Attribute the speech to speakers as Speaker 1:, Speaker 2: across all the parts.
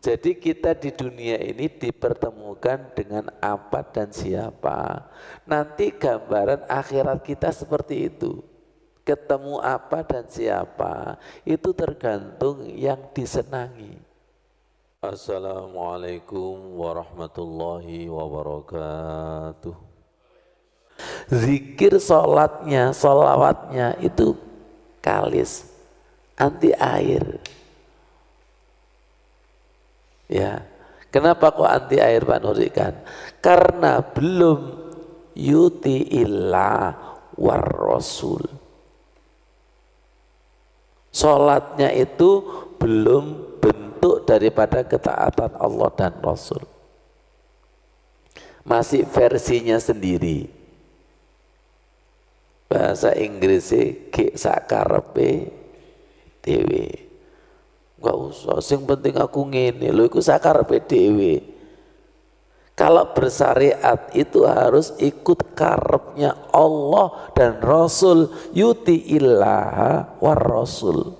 Speaker 1: Jadi kita di dunia ini dipertemukan dengan apa dan siapa. Nanti gambaran akhirat kita seperti itu. Ketemu apa dan siapa, itu tergantung yang disenangi. Assalamualaikum warahmatullahi wabarakatuh. Zikir sholatnya, sholawatnya itu kalis, anti air. Ya, kenapa kok anti air Pak Nurikan? Karena belum yuti illah war rasul. Sholatnya itu belum bentuk daripada ketaatan Allah dan Rasul. Masih versinya sendiri. Bahasa Inggrisnya ki sakarepe dhewe. Enggak usah, sing penting aku ngene lho, iku sakarepe dhewe. Kalau bersyariat itu harus ikut karepnya Allah dan Rasul, yuti illah war Rasul.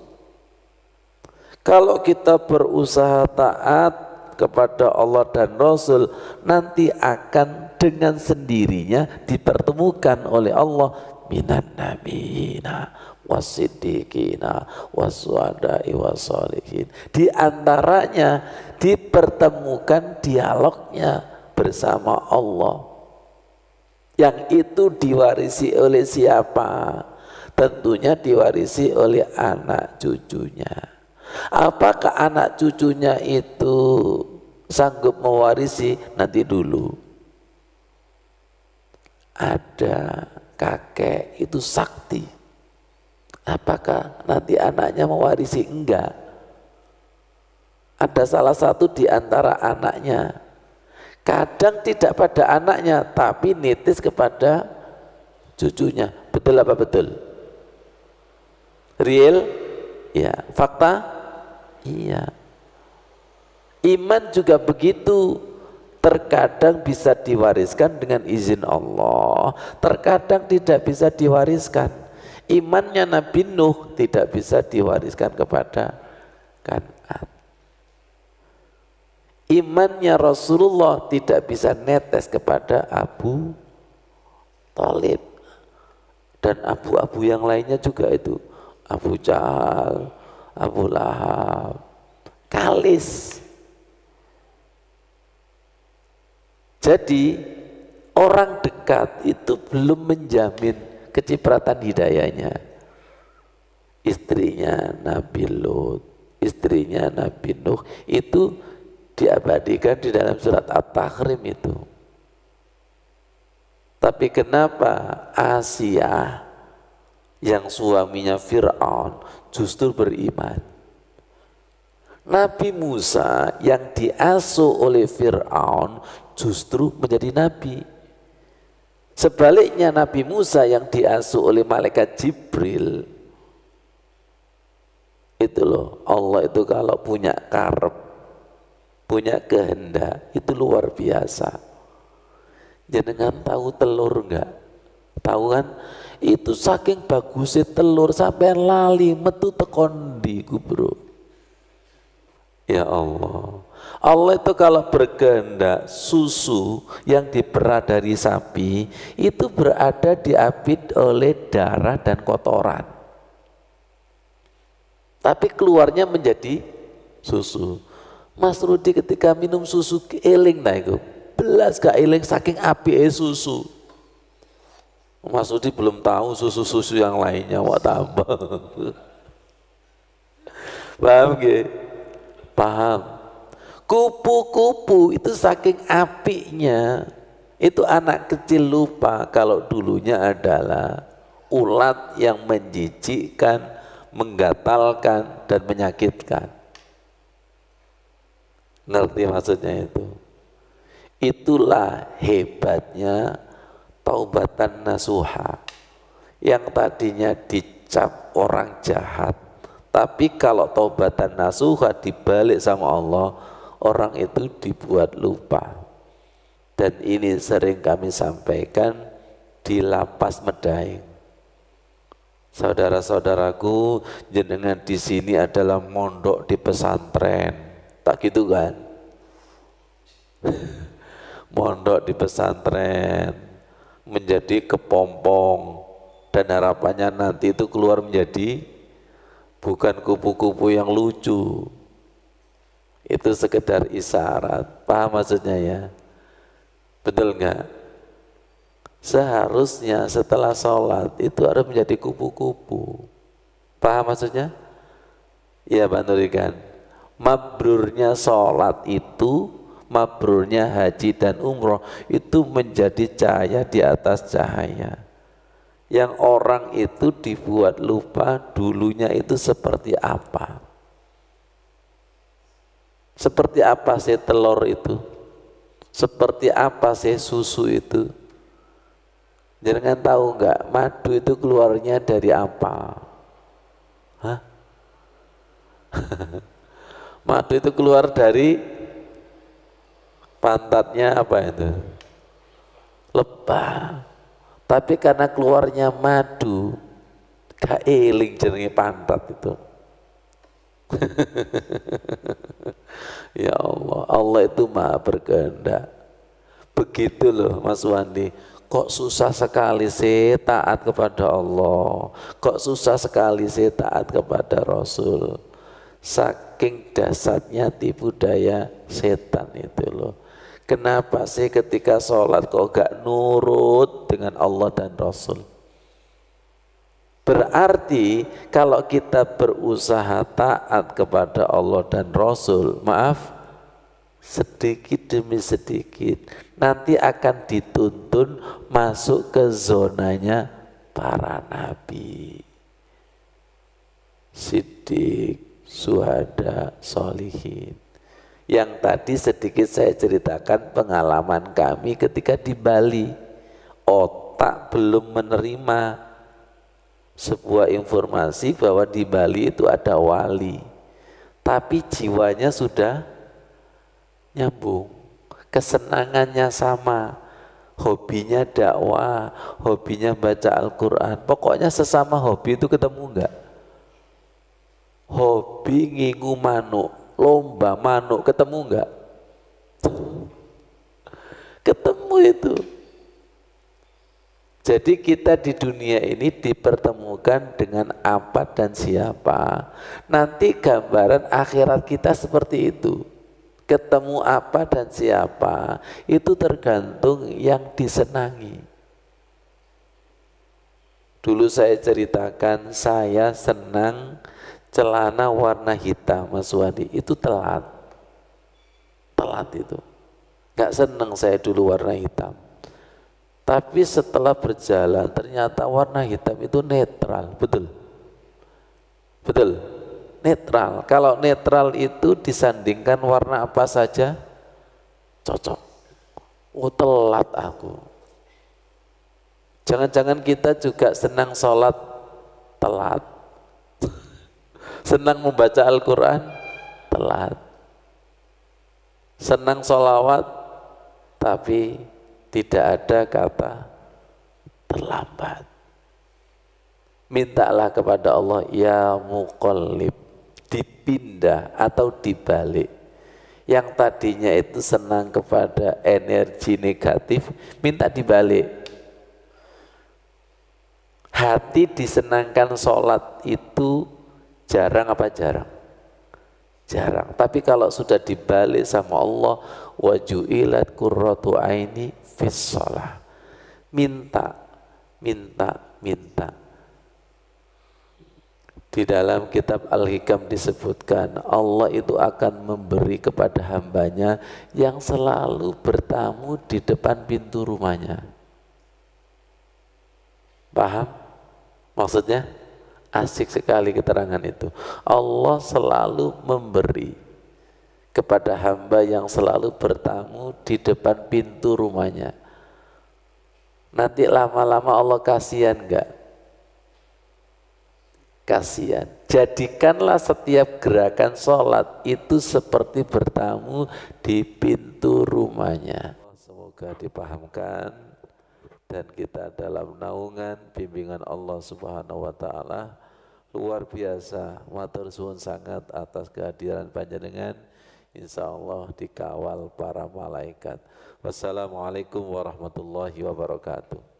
Speaker 1: Kalau kita berusaha taat kepada Allah dan Rasul, nanti akan dengan sendirinya dipertemukan oleh Allah minan nabiyina wasiddiqina waswadai wassalihin. Di antaranya dipertemukan dialognya bersama Allah, yang itu diwarisi oleh siapa? Tentunya diwarisi oleh anak cucunya. Apakah anak cucunya itu sanggup mewarisi? Nanti dulu. Ada kakek itu sakti, apakah nanti anaknya mewarisi? Enggak. Ada salah satu di antara anaknya, kadang tidak pada anaknya tapi nitis kepada cucunya. Betul apa betul? Real? Ya. Fakta? Iya. Iman juga begitu. Terkadang bisa diwariskan dengan izin Allah, terkadang tidak bisa diwariskan. Imannya Nabi Nuh tidak bisa diwariskan kepada Kan'an. Imannya Rasulullah tidak bisa netes kepada Abu Thalib dan abu-abu yang lainnya juga itu, Abu Jahal, Abu Lahab, kalis. Jadi orang dekat itu belum menjamin kecipratan hidayahnya. Istrinya Nabi Lut, istrinya Nabi Nuh itu diabadikan di dalam surat At-Tahrim itu. Tapi kenapa Asia yang suaminya Fir'aun justru beriman? Nabi Musa yang diasuh oleh Fir'aun justru menjadi nabi. Sebaliknya Nabi Musa yang diasuh oleh malaikat Jibril, itu loh, Allah itu kalau punya karep, punya kehendak, itu luar biasa. Jenengan tahu telur enggak? Tahu kan? Itu saking bagusnya telur sampai lali metu tekondi ku bro. Ya Allah, Allah itu kalau berkehendak susu yang diperah dari sapi itu berada diapit oleh darah dan kotoran, tapi keluarnya menjadi susu. Mas Rudi ketika minum susu eling, nah itu belas gak eling saking api susu. Mas Rudi belum tahu susu-susu yang lainnya, wah tambah. Paham gak? Paham. Kupu-kupu itu saking apinya, itu anak kecil lupa kalau dulunya adalah ulat yang menjijikkan, menggatalkan dan menyakitkan. Ngerti maksudnya itu? Itulah hebatnya taubatan nasuha, yang tadinya dicap orang jahat, tapi kalau taubatan nasuha dibalik sama Allah, orang itu dibuat lupa. Dan ini sering kami sampaikan di Lapas Medaeng. Saudara-saudaraku, jenengan di sini adalah mondok di pesantren. Tak gitu kan? Mondok di pesantren, menjadi kepompong, dan harapannya nanti itu keluar menjadi bukan kupu-kupu yang lucu. Itu sekedar isyarat. Paham maksudnya ya? Betul nggak? Seharusnya setelah sholat itu harus menjadi kupu-kupu. Paham maksudnya? Iya Pak Nurikan. Mabrurnya sholat itu, mabrurnya haji dan umroh itu menjadi cahaya di atas cahaya. Yang orang itu dibuat lupa dulunya itu seperti apa. Seperti apa sih telur itu? Seperti apa sih susu itu? Jangan tahu nggak, madu itu keluarnya dari apa? Hah? Madu itu keluar dari pantatnya apa itu? Lebah. Tapi karena keluarnya madu, gak eling jenenge pantat itu. Ya Allah, Allah itu maha berkehendak. Begitu loh Mas Wandi. Kok susah sekali sih taat kepada Allah, kok susah sekali sih taat kepada Rasul. Saking dasarnya tipu daya setan itu loh. Kenapa sih ketika sholat kok gak nurut dengan Allah dan Rasul? Berarti kalau kita berusaha taat kepada Allah dan Rasul, maaf, sedikit demi sedikit nanti akan dituntun masuk ke zonanya para nabi, siddiq, syuhada, sholihin. Yang tadi sedikit saya ceritakan pengalaman kami ketika di Bali. Otak belum menerima sebuah informasi bahwa di Bali itu ada wali, tapi jiwanya sudah nyambung, kesenangannya sama, hobinya dakwah, hobinya baca Al-Quran. Pokoknya sesama hobi itu ketemu enggak? Hobi ngingu manuk, lomba manuk, ketemu enggak? Ketemu itu. Jadi kita di dunia ini dipertemukan dengan apa dan siapa. Nanti gambaran akhirat kita seperti itu. Ketemu apa dan siapa, itu tergantung yang disenangi. Dulu saya ceritakan saya senang celana warna hitam Mas Wadi, itu telat itu. Gak senang saya dulu warna hitam. Tapi setelah berjalan ternyata warna hitam itu netral, betul? Betul? Netral. Kalau netral itu disandingkan warna apa saja cocok. Oh telat aku. Jangan-jangan kita juga senang sholat telat. Senang membaca Al-Quran telat. Senang sholawat tapi tidak ada kata terlambat. Mintalah kepada Allah, ya muqallib, dipindah atau dibalik. Yang tadinya itu senang kepada energi negatif, minta dibalik. Hati disenangkan sholat itu jarang apa jarang? Jarang. Tapi kalau sudah dibalik sama Allah, wa ju'ilat qurratu aini fis shalah. Minta. Di dalam kitab Al-Hikam disebutkan Allah itu akan memberi kepada hambanya yang selalu bertamu di depan pintu rumahnya. Paham? Maksudnya? Asik sekali keterangan itu. Allah selalu memberi kepada hamba yang selalu bertamu di depan pintu rumahnya. Nanti lama-lama Allah kasihan enggak? Kasihan. Jadikanlah setiap gerakan sholat itu seperti bertamu di pintu rumahnya. Semoga dipahamkan dan kita dalam naungan bimbingan Allah Subhanahu wa taala. Luar biasa, matur suwun sangat atas kehadiran panjenengan insya Allah dikawal para malaikat. Wassalamualaikum warahmatullahi wabarakatuh.